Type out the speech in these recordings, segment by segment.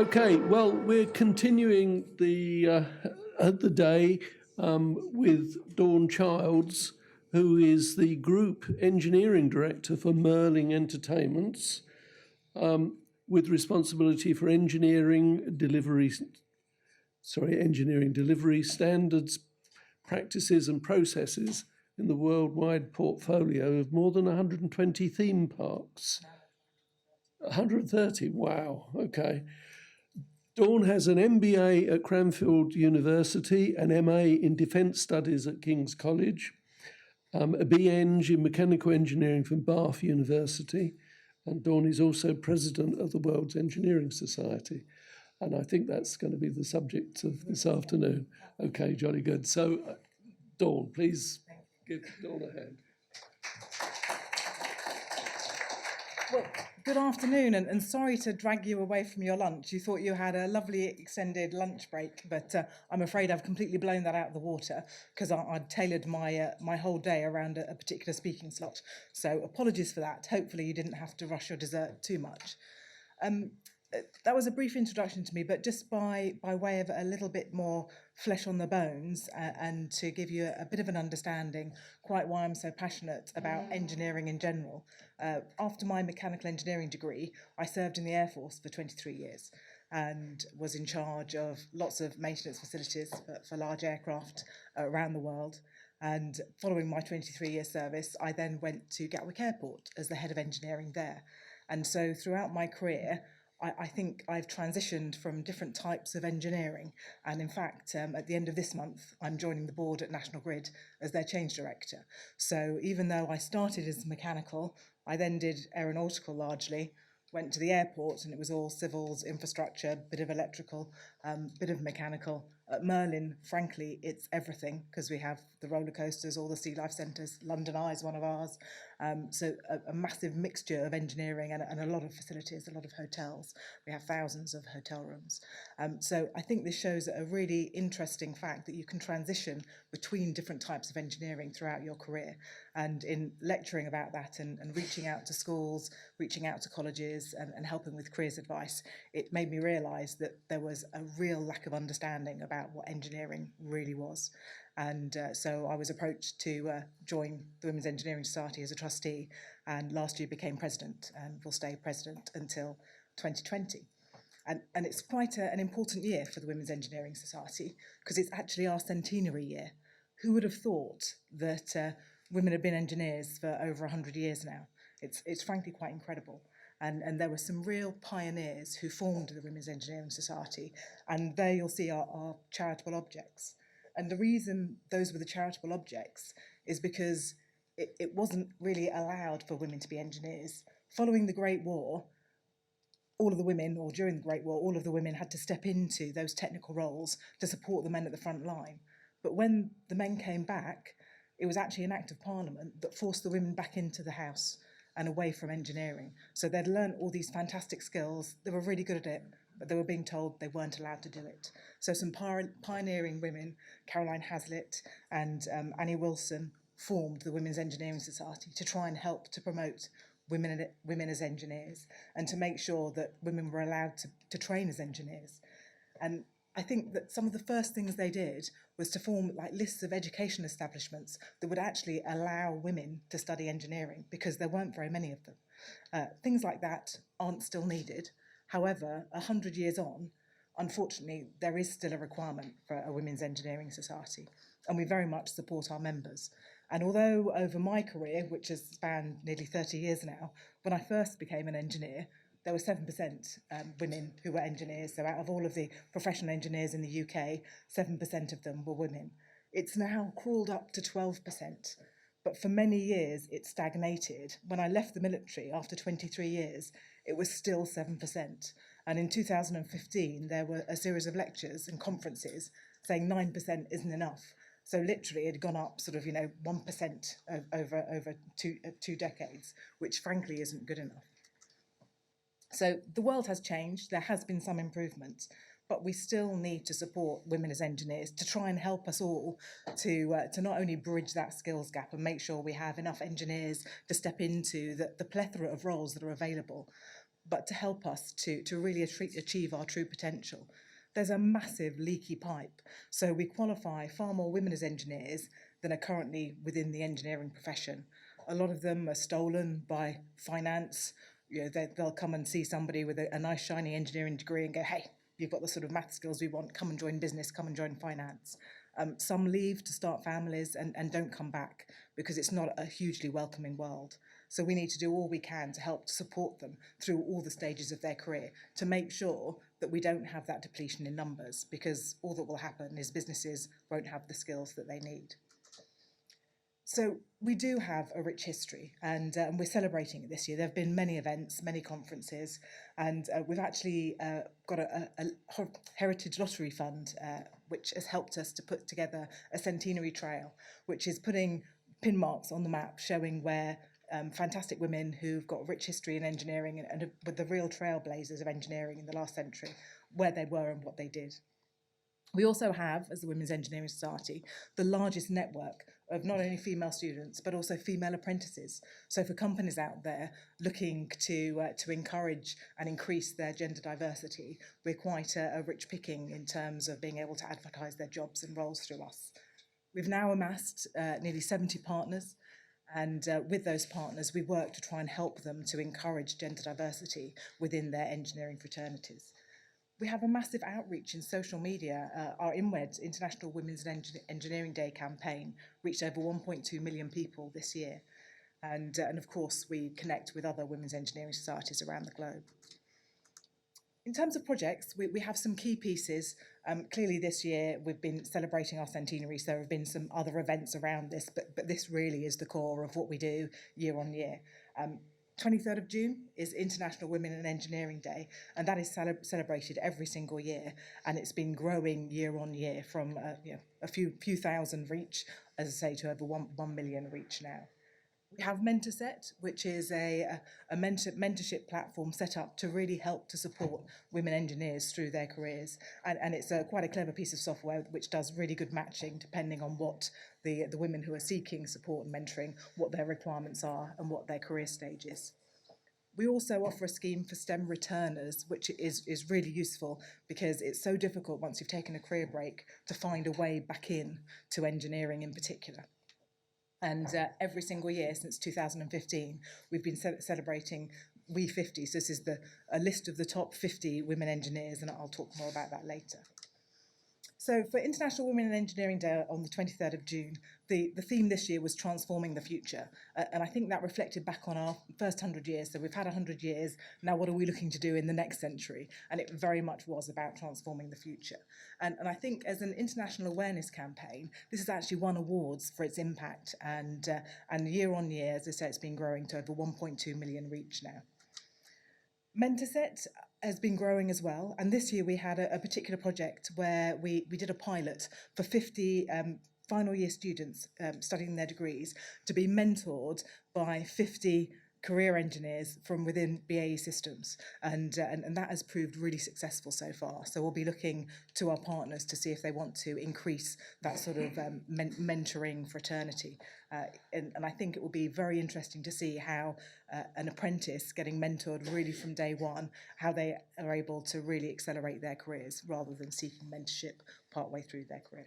Okay, well, we're continuing the day with Dawn Childs, who is the Group Engineering Director for Merlin Entertainments, with responsibility for engineering delivery standards, practices and processes in the worldwide portfolio of more than 120 theme parks. 130, wow, okay. Dawn has an MBA at Cranfield University, an MA in Defence Studies at King's College, a BEng in Mechanical Engineering from Bath University, and Dawn is also president of the World's Engineering Society. And I think that's going to be the subject of this afternoon. Okay, jolly good. So, Dawn, please give Dawn a hand. Well, good afternoon, and sorry to drag you away from your lunch. You thought you had a lovely extended lunch break, but I'm afraid I've completely blown that out of the water because I'd tailored my whole day around a particular speaking slot. So apologies for that. Hopefully you didn't have to rush your dessert too much. That was a brief introduction to me, but just by way of a little bit more flesh on the bones and to give you a bit of an understanding quite why I'm so passionate about engineering in general. After my mechanical engineering degree, I served in the Air Force for 23 years and was in charge of lots of maintenance facilities for large aircraft around the world. And following my 23-year service, I then went to Gatwick Airport as the head of engineering there. And so throughout my career, I think I've transitioned from different types of engineering. And in fact, at the end of this month, I'm joining the board at National Grid as their change director. So even though I started as mechanical, I then did aeronautical largely, went to the airport and it was all civils, infrastructure, bit of electrical, bit of mechanical. At Merlin, frankly, it's everything because we have the roller coasters, all the sea life centres. London Eye is one of ours. So a massive mixture of engineering and a lot of facilities, a lot of hotels. We have thousands of hotel rooms. So I think this shows a really interesting fact that you can transition between different types of engineering throughout your career. And in lecturing about that and reaching out to schools, reaching out to colleges and helping with careers advice, it made me realise that there was a real lack of understanding about what engineering really was. And so I was approached to join the Women's Engineering Society as a trustee, and last year became president and will stay president until 2020. And it's quite an important year for the Women's Engineering Society because it's actually our centenary year. Who would have thought that women have been engineers for over 100 years now? It's frankly quite incredible. And there were some real pioneers who formed the Women's Engineering Society, and there you'll see our charitable objects. And the reason those were the charitable objects is because it wasn't really allowed for women to be engineers. Following the Great War, all of the women, or during the Great War, all of the women had to step into those technical roles to support the men at the front line. But when the men came back, it was actually an act of Parliament that forced the women back into the house and away from engineering. So they'd learned all these fantastic skills, they were really good at it, but they were being told they weren't allowed to do it. So some pioneering women, Caroline Hazlitt and Annie Wilson, formed the Women's Engineering Society to try and help to promote women as engineers and to make sure that women were allowed to train as engineers. And I think that some of the first things they did was to form like lists of education establishments that would actually allow women to study engineering because there weren't very many of them. Things like that aren't still needed. However, 100 years on, unfortunately, there is still a requirement for a Women's Engineering Society, and we very much support our members. And although over my career, which has spanned nearly 30 years now, when I first became an engineer, there were 7% women who were engineers. So out of all of the professional engineers in the UK, 7% of them were women. It's now crawled up to 12%. But for many years, it stagnated. When I left the military after 23 years, it was still 7%. And in 2015, there were a series of lectures and conferences saying 9% isn't enough. So literally, it had gone up sort of, 1% over two decades, which frankly isn't good enough. So the world has changed. There has been some improvement, but we still need to support women as engineers to try and help us all to not only bridge that skills gap and make sure we have enough engineers to step into the plethora of roles that are available, but to help us to really achieve our true potential. There's a massive leaky pipe. So we qualify far more women as engineers than are currently within the engineering profession. A lot of them are stolen by finance. They'll come and see somebody with a nice shiny engineering degree and go, hey, you've got the sort of math skills we want, come and join business, come and join finance. Some leave to start families and don't come back because it's not a hugely welcoming world. So we need to do all we can to help support them through all the stages of their career to make sure that we don't have that depletion in numbers, because all that will happen is businesses won't have the skills that they need. So we do have a rich history, and we're celebrating it this year. There have been many events, many conferences, and we've actually got a Heritage Lottery Fund, which has helped us to put together a centenary trail, which is putting pin marks on the map showing where fantastic women who've got rich history in engineering and with the real trailblazers of engineering in the last century, where they were and what they did. We also have, as the Women's Engineering Society, the largest network of not only female students, but also female apprentices. So for companies out there looking to encourage and increase their gender diversity, we're quite a rich picking in terms of being able to advertise their jobs and roles through us. We've now amassed nearly 70 partners, and with those partners, we work to try and help them to encourage gender diversity within their engineering fraternities. We have a massive outreach in social media. Our INWED, International Women's Engineering Day campaign, reached over 1.2 million people this year. And of course, we connect with other women's engineering societies around the globe. In terms of projects, we have some key pieces. Clearly this year, we've been celebrating our centenary, so there have been some other events around this, but this really is the core of what we do year on year. 23rd of June is International Women in Engineering Day, and that is celebrated every single year, and it's been growing year on year from a few thousand reach, as I say, to over 1 million reach now. We have MentorSet, which is a mentorship platform set up to really help to support women engineers through their careers. And it's quite a clever piece of software which does really good matching depending on what the women who are seeking support and mentoring, what their requirements are and what their career stage is. We also offer a scheme for STEM returners, which is really useful because it's so difficult once you've taken a career break to find a way back in to engineering in particular. And every single year since 2015, we've been celebrating We50. So this is a list of the top 50 women engineers, and I'll talk more about that later. So for International Women in Engineering Day on the 23rd of June, the theme this year was transforming the future. And I think that reflected back on our first 100 years. So we've had 100 years, now what are we looking to do in the next century? And it very much was about transforming the future. And I think as an international awareness campaign, this has actually won awards for its impact. And year on year, as I say, it's been growing to over 1.2 million reach now. MentorSet has been growing as well, and this year we had a particular project where we did a pilot for 50 final year students studying their degrees to be mentored by 50 career engineers from within BAE Systems, and that has proved really successful so far. So we'll be looking to our partners to see if they want to increase that sort of mentoring fraternity. And I think it will be very interesting to see how an apprentice getting mentored really from day one, how they are able to really accelerate their careers rather than seeking mentorship partway through their career.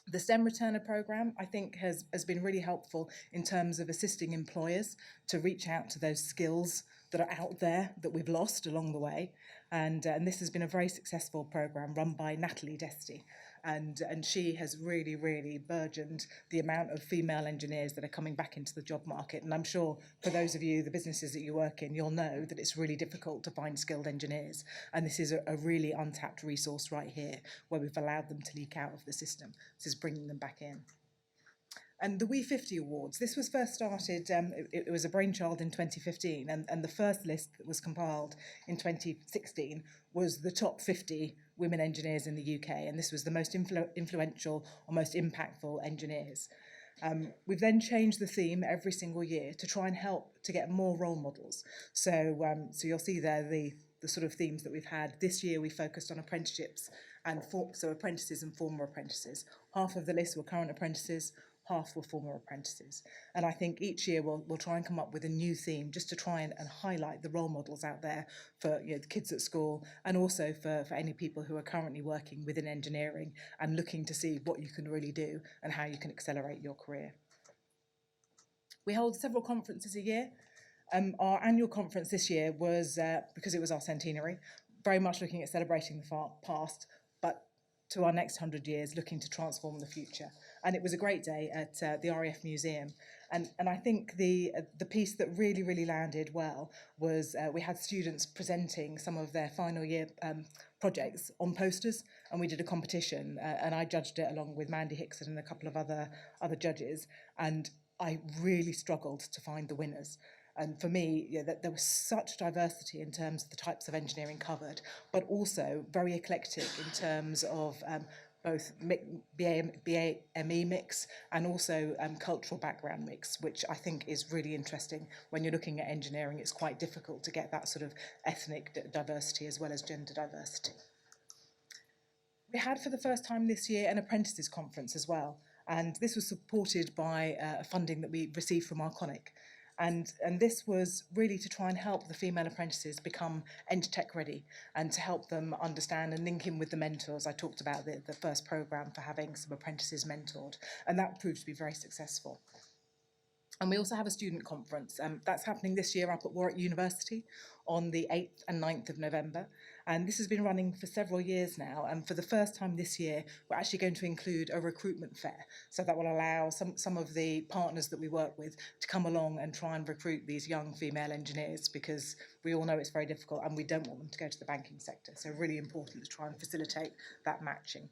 The STEM Returner programme, I think, has been really helpful in terms of assisting employers to reach out to those skills that are out there that we've lost along the way. And this has been a very successful programme run by Natalie Desty. And she has really, really burgeoned the amount of female engineers that are coming back into the job market. And I'm sure for those of you, the businesses that you work in, you'll know that it's really difficult to find skilled engineers. And this is a really untapped resource right here where we've allowed them to leak out of the system. This is bringing them back in. And the We50 Awards, this was first started, it was a brainchild in 2015, and the first list that was compiled in 2016 was the top 50 women engineers in the UK, and this was the most influential or most impactful engineers. We've then changed the theme every single year to try and help to get more role models. So you'll see there the sort of themes that we've had. This year we focused on apprenticeships, and so apprentices and former apprentices. Half of the list were current apprentices, half were former apprentices. And I think each year we'll try and come up with a new theme just to try and highlight the role models out there for the kids at school, and also for any people who are currently working within engineering and looking to see what you can really do and how you can accelerate your career. We hold several conferences a year. Our annual conference this year was, because it was our centenary, very much looking at celebrating the past, but to our next 100 years, looking to transform the future. And it was a great day at the RAF Museum. And I think the piece that really, really landed well was we had students presenting some of their final year projects on posters, and we did a competition, and I judged it along with Mandy Hickson and a couple of other judges, and I really struggled to find the winners. And for me, there was such diversity in terms of the types of engineering covered, but also very eclectic in terms of both BAME mix and also cultural background mix, which I think is really interesting. When you're looking at engineering, it's quite difficult to get that sort of ethnic diversity as well as gender diversity. We had for the first time this year an apprentices conference as well, and this was supported by funding that we received from Arconic. And this was really to try and help the female apprentices become EdTech ready and to help them understand and link in with the mentors. I talked about the first programme for having some apprentices mentored, and that proved to be very successful. And we also have a student conference. That's happening this year up at Warwick University on the 8th and 9th of November. And this has been running for several years now. And for the first time this year, we're actually going to include a recruitment fair. So that will allow some of the partners that we work with to come along and try and recruit these young female engineers, because we all know it's very difficult and we don't want them to go to the banking sector. So really important to try and facilitate that matching.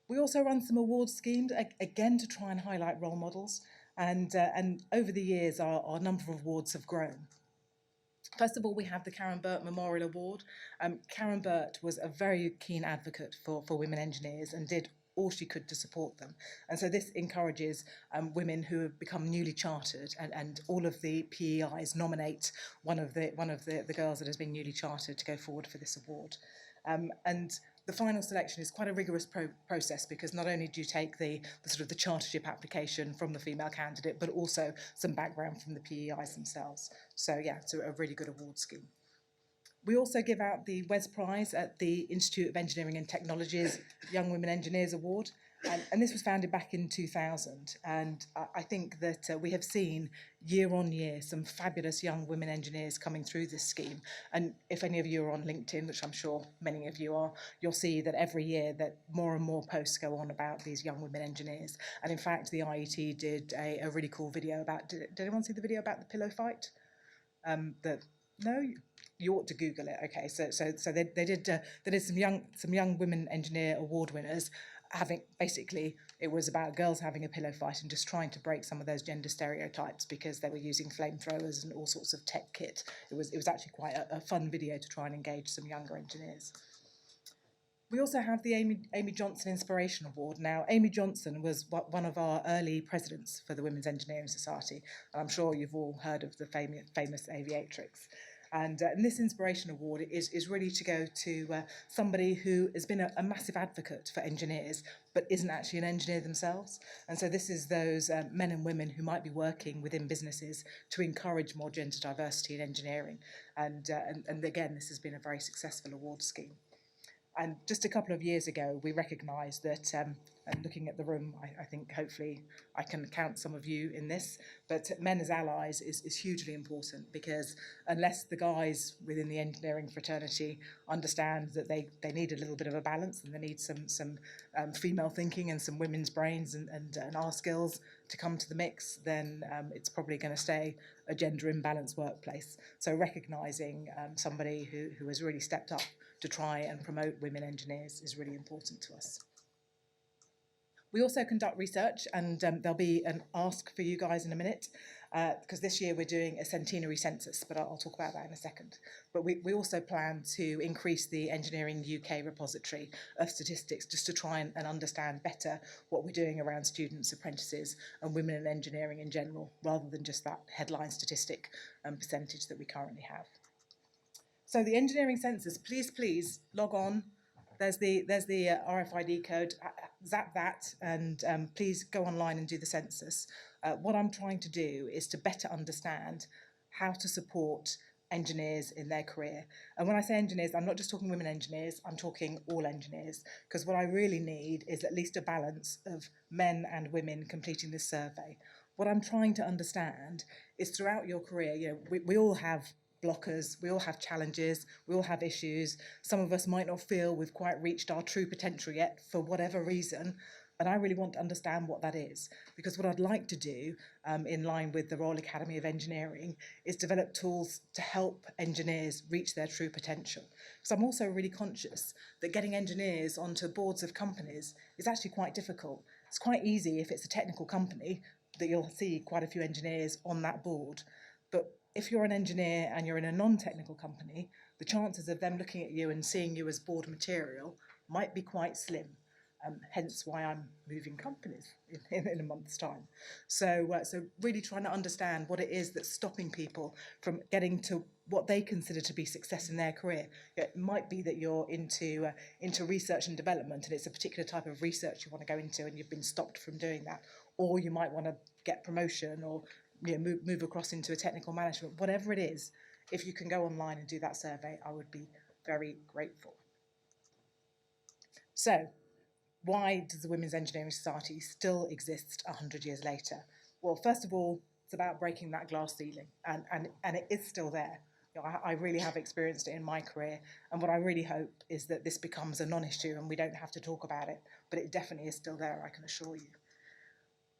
We also run some award schemes, again, to try and highlight role models. And over the years, our number of awards have grown. First of all, we have the Karen Burt Memorial Award. Karen Burt was a very keen advocate for women engineers and did all she could to support them. And so this encourages women who have become newly chartered, and all of the PEIs nominate one of the girls that has been newly chartered to go forward for this award. And the final selection is quite a rigorous process, because not only do you take the sort of the chartership application from the female candidate, but also some background from the PEIs themselves. So yeah, it's a really good award scheme. We also give out the Wes Prize at the Institute of Engineering and Technologies Young Women Engineers Award. And this was founded back in 2000. And I think that we have seen year on year some fabulous young women engineers coming through this scheme. And if any of you are on LinkedIn, which I'm sure many of you are, you'll see that every year that more and more posts go on about these young women engineers. And in fact, the IET did a really cool video about, did anyone see the video about the pillow fight? No? You ought to Google it. Okay, so they did some young women engineer award winners having, basically it was about girls having a pillow fight and just trying to break some of those gender stereotypes, because they were using flamethrowers and all sorts of tech kit. It was actually quite a fun video to try and engage some younger engineers. We also have the Amy Johnson Inspiration Award. Now, Amy Johnson was one of our early presidents for the Women's Engineering Society, and I'm sure you've all heard of the famous aviatrix. And this Inspiration Award is really to go to somebody who has been a massive advocate for engineers, but isn't actually an engineer themselves. And so this is those men and women who might be working within businesses to encourage more gender diversity in engineering. And again, this has been a very successful award scheme. And just a couple of years ago, we recognised that, and looking at the room, I think hopefully I can count some of you in this, but men as allies is hugely important, because unless the guys within the engineering fraternity understand that they need a little bit of a balance, and they need some female thinking and some women's brains and our skills to come to the mix, then it's probably going to stay a gender imbalanced workplace. So recognising somebody who has really stepped up to try and promote women engineers is really important to us. We also conduct research, and there'll be an ask for you guys in a minute, because this year we're doing a centenary census, but I'll talk about that in a second. But we also plan to increase the Engineering UK repository of statistics, just to try and understand better what we're doing around students, apprentices, and women in engineering in general, rather than just that headline statistic percentage that we currently have. So the engineering census, please log on, there's the RFID code. Zap that, and please go online and do the census. What I'm trying to do is to better understand how to support engineers in their career. And when I say engineers, I'm not just talking women engineers, I'm talking all engineers, because what I really need is at least a balance of men and women completing this survey. What I'm trying to understand is throughout your career, we all have blockers, we all have challenges, we all have issues. Some of us might not feel we've quite reached our true potential yet for whatever reason. And I really want to understand what that is, because what I'd like to do, in line with the Royal Academy of Engineering, is develop tools to help engineers reach their true potential. Because I'm also really conscious that getting engineers onto boards of companies is actually quite difficult. It's quite easy if it's a technical company that you'll see quite a few engineers on that board. But if you're an engineer and you're in a non-technical company, the chances of them looking at you and seeing you as board material might be quite slim. Hence why I'm moving companies in a month's time. So really trying to understand what it is that's stopping people from getting to what they consider to be success in their career. It might be that you're into research and development, and it's a particular type of research you want to go into, and you've been stopped from doing that. Or you might want to get promotion, or move across into a technical management. Whatever it is, if you can go online and do that survey, I would be very grateful. So, why does the Women's Engineering Society still exist 100 years later? Well, first of all, it's about breaking that glass ceiling, and it is still there. I really have experienced it in my career, and what I really hope is that this becomes a non-issue and we don't have to talk about it, but it definitely is still there, I can assure you.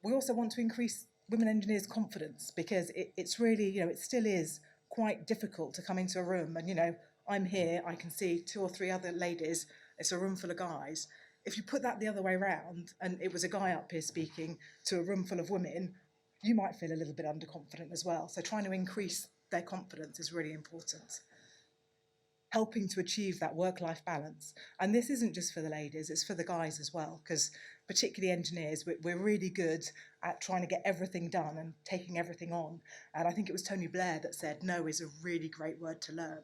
We also want to increase women engineers' confidence, because it's really, it still is quite difficult to come into a room and, I'm here, I can see 2 or 3 other ladies, it's a room full of guys. If you put that the other way around and it was a guy up here speaking to a room full of women, you might feel a little bit underconfident as well. So trying to increase their confidence is really important. Helping to achieve that work-life balance. And this isn't just for the ladies, it's for the guys as well, because particularly engineers, we're really good at trying to get everything done and taking everything on. And I think it was Tony Blair that said, no is a really great word to learn.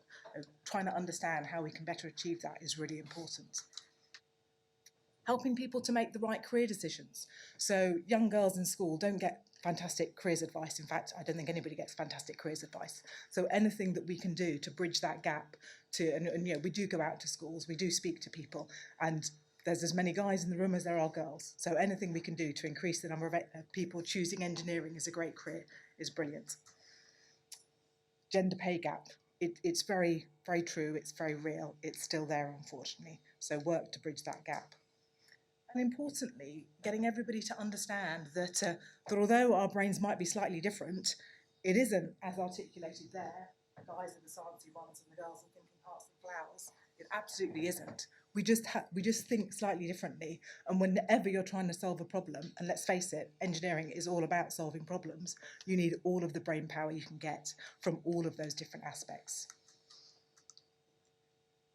Trying to understand how we can better achieve that is really important. Helping people to make the right career decisions. So young girls in school don't get fantastic careers advice. In fact, I don't think anybody gets fantastic careers advice. So anything that we can do to bridge that gap and we do go out to schools, we do speak to people, and there's as many guys in the room as there are girls. So anything we can do to increase the number of people choosing engineering as a great career is brilliant. Gender pay gap. It's very, very true. It's very real. It's still there, unfortunately. So work to bridge that gap. And importantly, getting everybody to understand that although our brains might be slightly different, it isn't as articulated there. The guys are the sciencey ones and the girls are thinking hearts and flowers. It absolutely isn't. We just think slightly differently. And whenever you're trying to solve a problem, and let's face it, engineering is all about solving problems, you need all of the brain power you can get from all of those different aspects.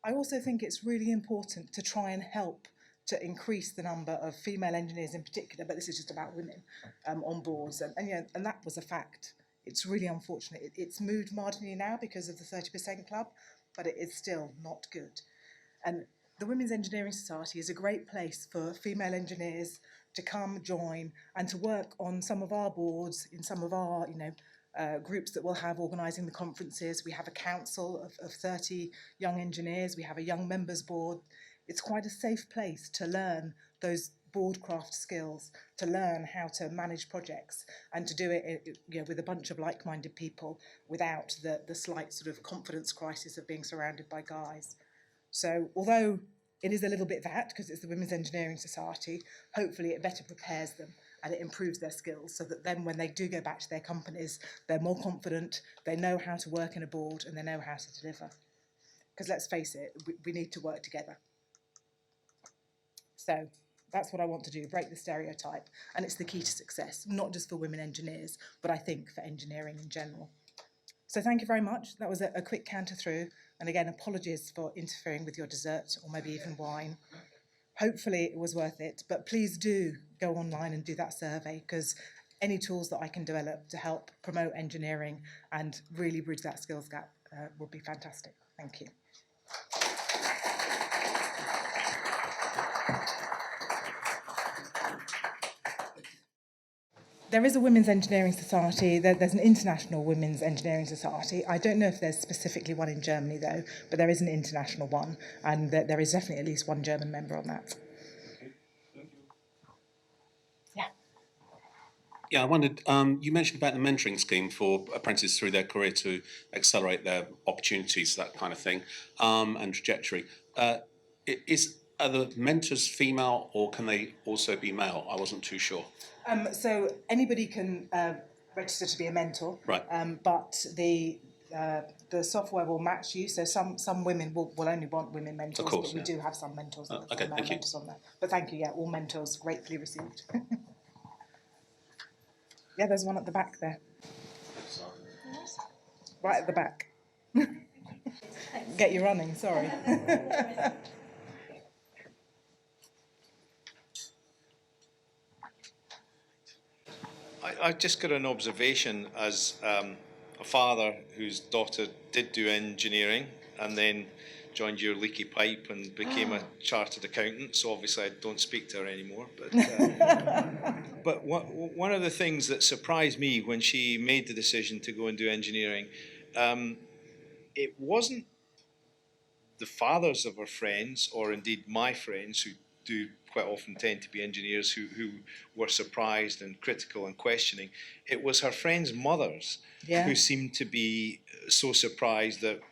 I also think it's really important to try and help to increase the number of female engineers in particular, but this is just about women, on boards. And that was a fact. It's really unfortunate. It's moved marginally now because of the 30% club, but it is still not good. And the Women's Engineering Society is a great place for female engineers to come, join, and to work on some of our boards, in some of our, groups that we'll have organising the conferences. We have a council of 30 young engineers. We have a young members board. It's quite a safe place to learn those boardcraft skills, to learn how to manage projects, and to do it with a bunch of like-minded people without the slight sort of confidence crisis of being surrounded by guys. So although it is a little bit that, because it's the Women's Engineering Society, hopefully it better prepares them and it improves their skills so that then when they do go back to their companies, they're more confident, they know how to work in a board, and they know how to deliver. Because let's face it, we need to work together. So that's what I want to do, break the stereotype. And it's the key to success, not just for women engineers, but I think for engineering in general. So thank you very much. That was a quick canter through. And again, apologies for interfering with your dessert or maybe even wine. Hopefully it was worth it, but please do go online and do that survey, because any tools that I can develop to help promote engineering and really bridge that skills gap would be fantastic. Thank you. There is a Women's Engineering Society. There's an International Women's Engineering Society. I don't know if there's specifically one in Germany, though, but there is an international one, and there is definitely at least one German member on that. Yeah. Yeah, I wondered, you mentioned about the mentoring scheme for apprentices through their career to accelerate their opportunities, that kind of thing, and trajectory. Are the mentors female, or can they also be male? I wasn't too sure. So anybody can register to be a mentor, Right. But the software will match you. So some women will only want women mentors, Of course, but we yeah. do have some mentors. Okay, some thank you. mentors on there. But thank you. Yeah, all mentors gratefully received. Yeah, there's one at the back there. Right at the back. Get you running. Sorry. I just got an observation as a father whose daughter did do engineering and then joined your leaky pipe and became a chartered accountant. So obviously I don't speak to her anymore. But one of the things that surprised me when she made the decision to go and do engineering, it wasn't the fathers of her friends, or indeed my friends who do quite often tend to be engineers, who were surprised and critical and questioning. It was her friends' mothers who seemed to be so surprised that,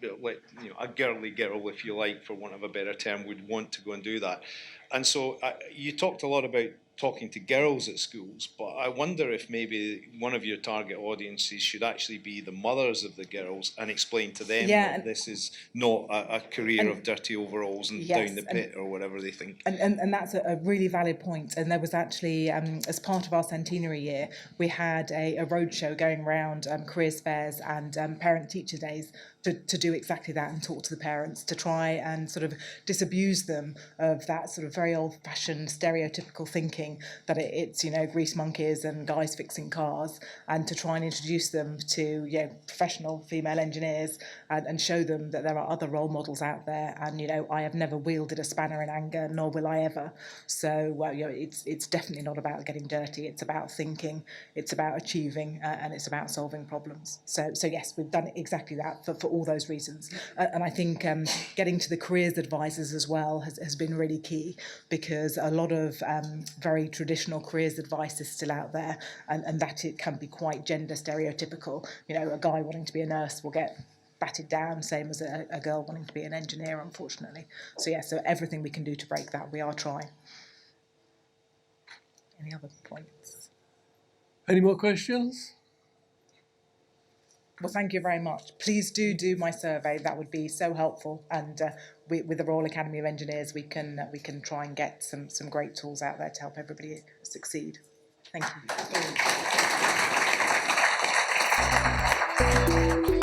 a girly girl, if you like, for want of a better term, would want to go and do that. And so you talked a lot about talking to girls at schools, but I wonder if maybe one of your target audiences should actually be the mothers of the girls and explain to them that this is not a career of dirty overalls and down the pit or whatever they think. And that's a really valid point. And there was actually, as part of our centenary year, we had a roadshow going around careers fairs and parent-teacher days to do exactly that and talk to the parents, to try and sort of disabuse them of that sort of very old-fashioned stereotypical thinking that it's grease monkeys and guys fixing cars, and to try and introduce them to professional female engineers and show them that there are other role models out there. And I have never wielded a spanner in anger, nor will I ever. So it's definitely not about getting dirty. It's about thinking, it's about achieving, and it's about solving problems. So yes, we've done exactly that for all those reasons. And I think getting to the careers advisors as well has been really key, because a lot of very traditional careers advice is still out there, and that it can be quite gender stereotypical. A guy wanting to be a nurse will get batted down, same as a girl wanting to be an engineer, unfortunately. So so everything we can do to break that, we are trying. Any other points? Any more questions? Well, thank you very much. Please do my survey. That would be so helpful. And with the Royal Academy of Engineers, we can try and get some great tools out there to help everybody succeed. Thank you.